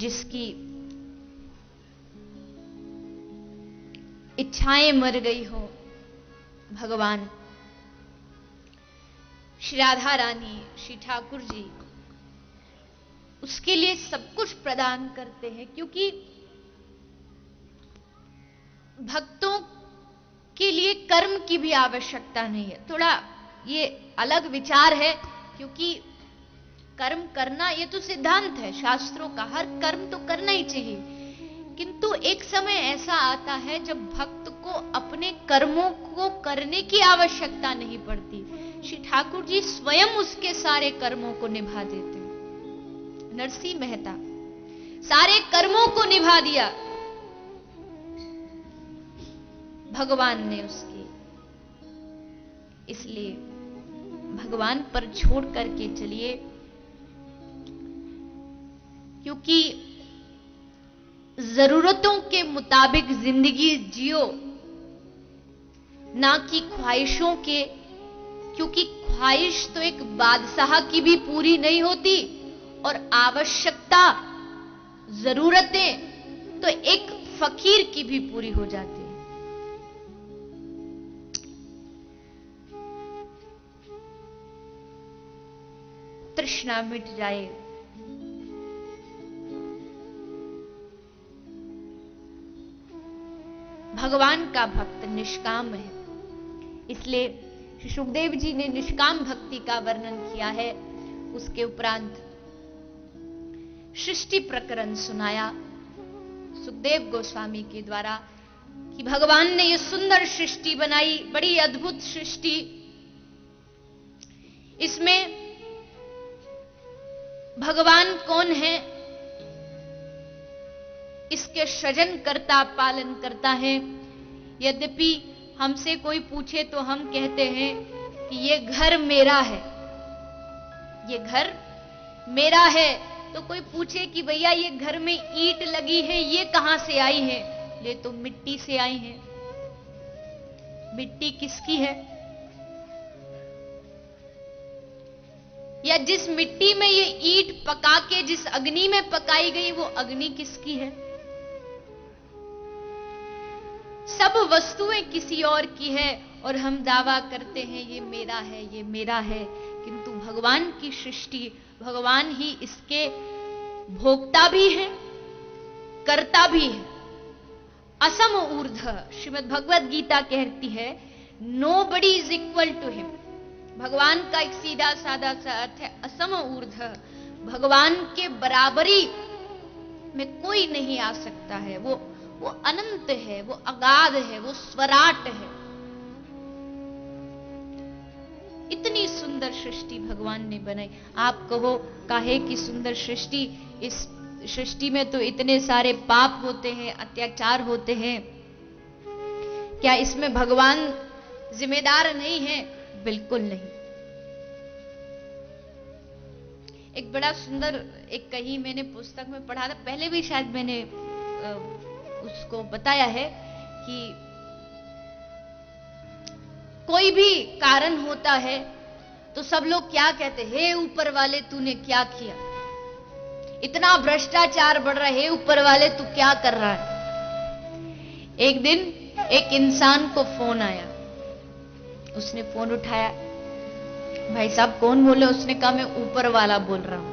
जिसकी इच्छाएं मर गई हो, भगवान श्री राधा रानी, श्री ठाकुर जी उसके लिए सब कुछ प्रदान करते हैं, क्योंकि भक्तों के लिए कर्म की भी आवश्यकता नहीं है। थोड़ा ये अलग विचार है, क्योंकि कर्म करना ये तो सिद्धांत है शास्त्रों का, हर कर्म तो करना ही चाहिए, किंतु एक समय ऐसा आता है जब भक्त को अपने कर्मों को करने की आवश्यकता नहीं पड़ती। श्री ठाकुर जी स्वयं उसके सारे कर्मों को निभा देते हैं। नरसिंह मेहता सारे कर्मों को निभा दिया भगवान ने उसके, इसलिए भगवान पर छोड़ करके चलिए, क्योंकि जरूरतों के मुताबिक जिंदगी जियो, ना कि ख्वाहिशों के, क्योंकि ख्वाहिश तो एक बादशाह की भी पूरी नहीं होती और आवश्यकता जरूरतें तो एक फकीर की भी पूरी हो जाती है। तृष्णा मिट जाए, भगवान का भक्त निष्काम है, इसलिए श्री सुखदेव जी ने निष्काम भक्ति का वर्णन किया है। उसके उपरांत सृष्टि प्रकरण सुनाया सुखदेव गोस्वामी के द्वारा कि भगवान ने ये सुंदर सृष्टि बनाई, बड़ी अद्भुत सृष्टि। इसमें भगवान कौन है, इसके सृजन करता पालन करता है। यद्यपि हमसे कोई पूछे तो हम कहते हैं कि ये घर मेरा है, ये घर मेरा है। तो कोई पूछे कि भैया ये घर में ईंट लगी है, ये कहां से आई है? ये तो मिट्टी से आई है। मिट्टी किसकी है? या जिस मिट्टी में ये ईंट पका के जिस अग्नि में पकाई गई, वो अग्नि किसकी है? सब वस्तुएं किसी और की है और हम दावा करते हैं ये मेरा है, ये मेरा है, किंतु भगवान की सृष्टि, भगवान ही इसके भोक्ता भी है, कर्ता भी है। असम ऊर्ध, श्रीमद् भगवद गीता कहती है nobody is equal to him. भगवान का एक सीधा साधा सा अर्थ है असम ऊर्ध, भगवान के बराबरी में कोई नहीं आ सकता है। वो अनंत है, वो अगाध है, वो स्वराट है। इतनी सुंदर सृष्टि भगवान ने बनाई। आप कहो काहे की सुंदर सृष्टि, इस सृष्टि में तो इतने सारे पाप होते हैं, अत्याचार होते हैं, क्या इसमें भगवान जिम्मेदार नहीं है? बिल्कुल नहीं। एक बड़ा सुंदर एक कहीं मैंने पुस्तक में पढ़ा था, पहले भी शायद मैंने उसको बताया है कि कोई भी कारण होता है तो सब लोग क्या कहते हैं, हे ऊपर वाले तूने क्या किया, इतना भ्रष्टाचार बढ़ रहा है, हे ऊपर वाले तू क्या कर रहा है। एक दिन एक इंसान को फोन आया, उसने फोन उठाया, भाई साहब कौन बोले? उसने कहा मैं ऊपर वाला बोल रहा हूं।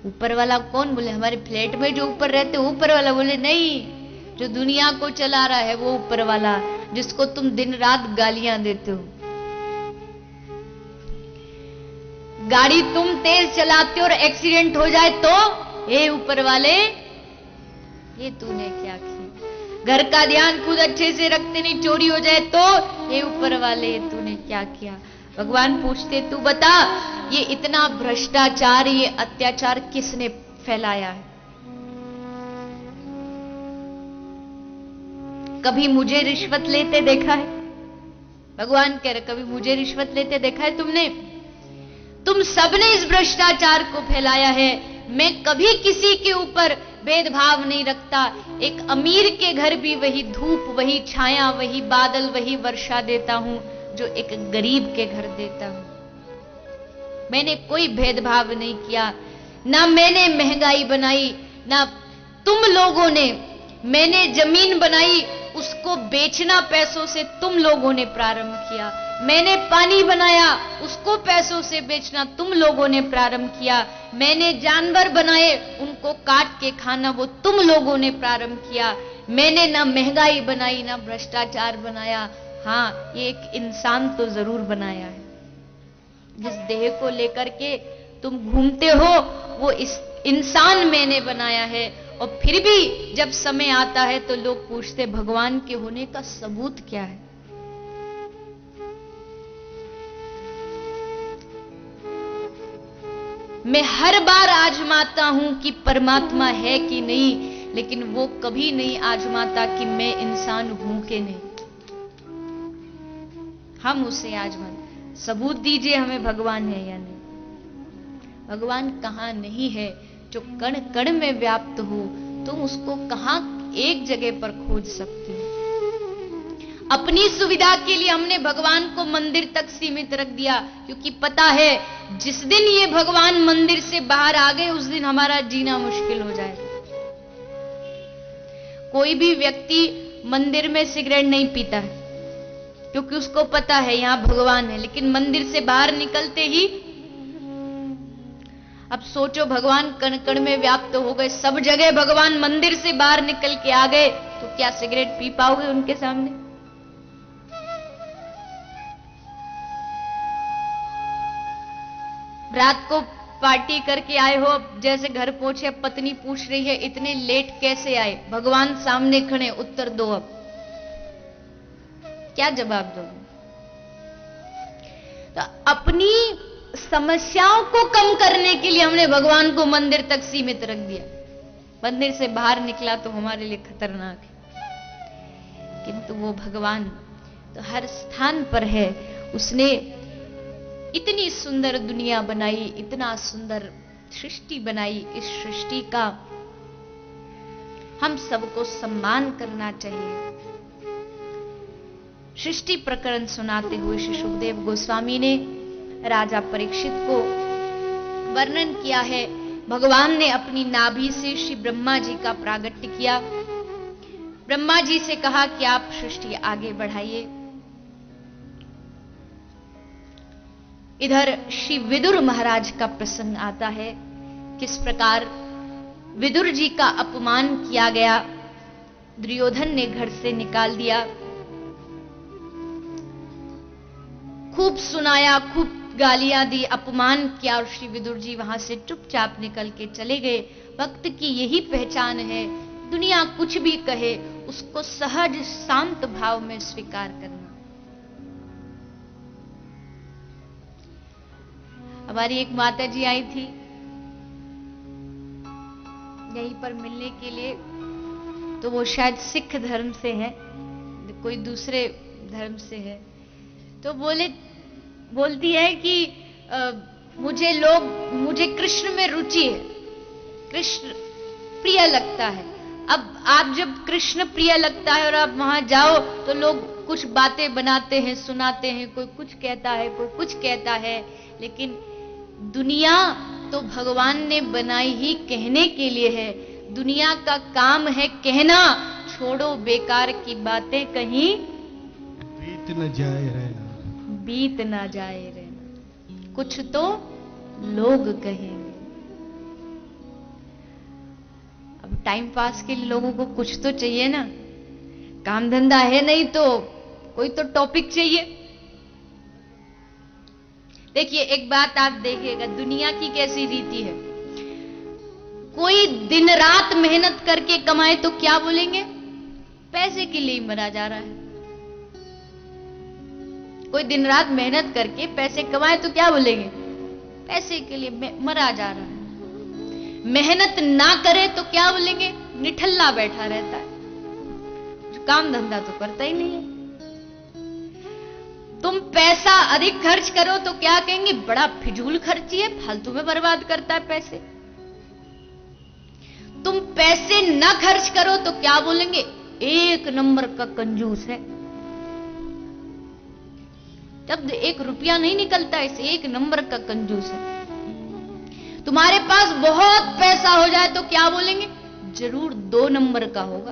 ऊपर वाला कौन? बोले हमारे फ्लैट में जो ऊपर रहते ऊपर वाला। बोले नहीं, जो दुनिया को चला रहा है वो ऊपर वाला, जिसको तुम दिन रात गालियां देते हो। गाड़ी तुम तेज चलाते हो और एक्सीडेंट हो जाए तो हे ऊपर वाले ये तूने क्या किया। घर का ध्यान खुद अच्छे से रखते नहीं, चोरी हो जाए तो हे ऊपर वाले तूने क्या किया। भगवान पूछते तू बता ये इतना भ्रष्टाचार, ये अत्याचार किसने फैलाया है? कभी मुझे रिश्वत लेते देखा है? भगवान कह रहे कभी मुझे रिश्वत लेते देखा है तुमने? तुम सबने इस भ्रष्टाचार को फैलाया है। मैं कभी किसी के ऊपर भेदभाव नहीं रखता। एक अमीर के घर भी वही धूप, वही छाया, वही बादल, वही वर्षा देता हूं जो एक गरीब के घर देता हूं। मैंने कोई भेदभाव नहीं किया, ना मैंने महंगाई बनाई, ना तुम लोगों ने, मैंने जमीन बनाई उसको बेचना पैसों से तुम लोगों ने प्रारंभ किया, मैंने पानी बनाया उसको पैसों से बेचना तुम लोगों ने प्रारंभ किया, मैंने जानवर बनाए उनको काट के खाना वो तुम लोगों ने प्रारंभ किया, मैंने ना महंगाई बनाई ना भ्रष्टाचार बनाया, हाँ ये एक इंसान तो जरूर बनाया है। जिस देह को लेकर के तुम घूमते हो वो इस इंसान मैंने बनाया है। और फिर भी जब समय आता है तो लोग पूछते भगवान के होने का सबूत क्या है। मैं हर बार आजमाता हूं कि परमात्मा है कि नहीं, लेकिन वो कभी नहीं आजमाता कि मैं इंसान हूं कि नहीं। हम उसे आजमाते, सबूत दीजिए हमें भगवान है या नहीं। भगवान कहां नहीं है, जो कण कण में व्याप्त हो, तुम उसको कहां एक जगह पर खोज सकते हो। अपनी सुविधा के लिए हमने भगवान को मंदिर तक सीमित रख दिया, क्योंकि पता है जिस दिन ये भगवान मंदिर से बाहर आ गए उस दिन हमारा जीना मुश्किल हो जाएगा। कोई भी व्यक्ति मंदिर में सिगरेट नहीं पीता है क्योंकि उसको पता है यहां भगवान है, लेकिन मंदिर से बाहर निकलते ही, अब सोचो भगवान कण कण में व्याप्त हो गए, सब जगह भगवान मंदिर से बाहर निकल के आ गए, तो क्या सिगरेट पी पाओगे उनके सामने? रात को पार्टी करके आए हो, जैसे घर पहुंचे पत्नी पूछ रही है इतने लेट कैसे आए, भगवान सामने खड़े, उत्तर दो। अब क्या जवाब दोगे? तो अपनी समस्याओं को कम करने के लिए हमने भगवान को मंदिर तक सीमित रख दिया। मंदिर से बाहर निकला तो हमारे लिए खतरनाक है, किंतु वो भगवान तो हर स्थान पर है। उसने इतनी सुंदर दुनिया बनाई, इतना सुंदर सृष्टि बनाई, इस सृष्टि का हम सबको सम्मान करना चाहिए। सृष्टि प्रकरण सुनाते हुए श्री सुखदेव गोस्वामी ने राजा परीक्षित को वर्णन किया है। भगवान ने अपनी नाभि से श्री ब्रह्मा जी का प्रागट्य किया। ब्रह्मा जी से कहा कि आप सृष्टि आगे बढ़ाइए। इधर श्री विदुर महाराज का प्रसंग आता है, किस प्रकार विदुर जी का अपमान किया गया, दुर्योधन ने घर से निकाल दिया, खूब सुनाया, खूब गालियां दी, अपमान किया, और श्री विदुर जी वहां से चुपचाप निकल के चले गए। भक्त की यही पहचान है, दुनिया कुछ भी कहे उसको सहज शांत भाव में स्वीकार करना। हमारी एक माता जी आई थी यहीं पर मिलने के लिए, तो वो शायद सिख धर्म से है, कोई दूसरे धर्म से है, तो बोलती है कि मुझे कृष्ण में रुचि है, कृष्ण प्रिय लगता है। अब आप जब कृष्ण प्रिय लगता है और आप वहां जाओ तो लोग कुछ बातें बनाते हैं, सुनाते हैं, कोई कुछ कहता है, कोई कुछ कहता है, लेकिन दुनिया तो भगवान ने बनाई ही कहने के लिए है। दुनिया का काम है कहना, छोड़ो बेकार की बातें, कहीं बीत न जाए रहना, बीत ना जाए रहना, कुछ तो लोग कहेंगे। अब टाइम पास के लिए लोगों को कुछ तो चाहिए ना, काम धंधा है नहीं तो कोई तो टॉपिक चाहिए। देखिए एक बात आप देखिएगा, दुनिया की कैसी रीति है, कोई दिन रात मेहनत करके कमाए तो क्या बोलेंगे, पैसे के लिए मरा जा रहा है। कोई दिन रात मेहनत करके पैसे कमाए तो क्या बोलेंगे, पैसे के लिए मरा जा रहा है। मेहनत ना करे तो क्या बोलेंगे, निठल्ला बैठा रहता है, काम धंधा तो करता ही नहीं है। तुम पैसा अधिक खर्च करो तो क्या कहेंगे, बड़ा फिजूल खर्ची है, फालतू में बर्बाद करता है पैसे। तुम पैसे ना खर्च करो तो क्या बोलेंगे, एक नंबर का कंजूस है। जब 1 रुपया नहीं निकलता इसे, 1 नंबर का कंजूस है। तुम्हारे पास बहुत पैसा हो जाए तो क्या बोलेंगे? जरूर 2 नंबर का होगा।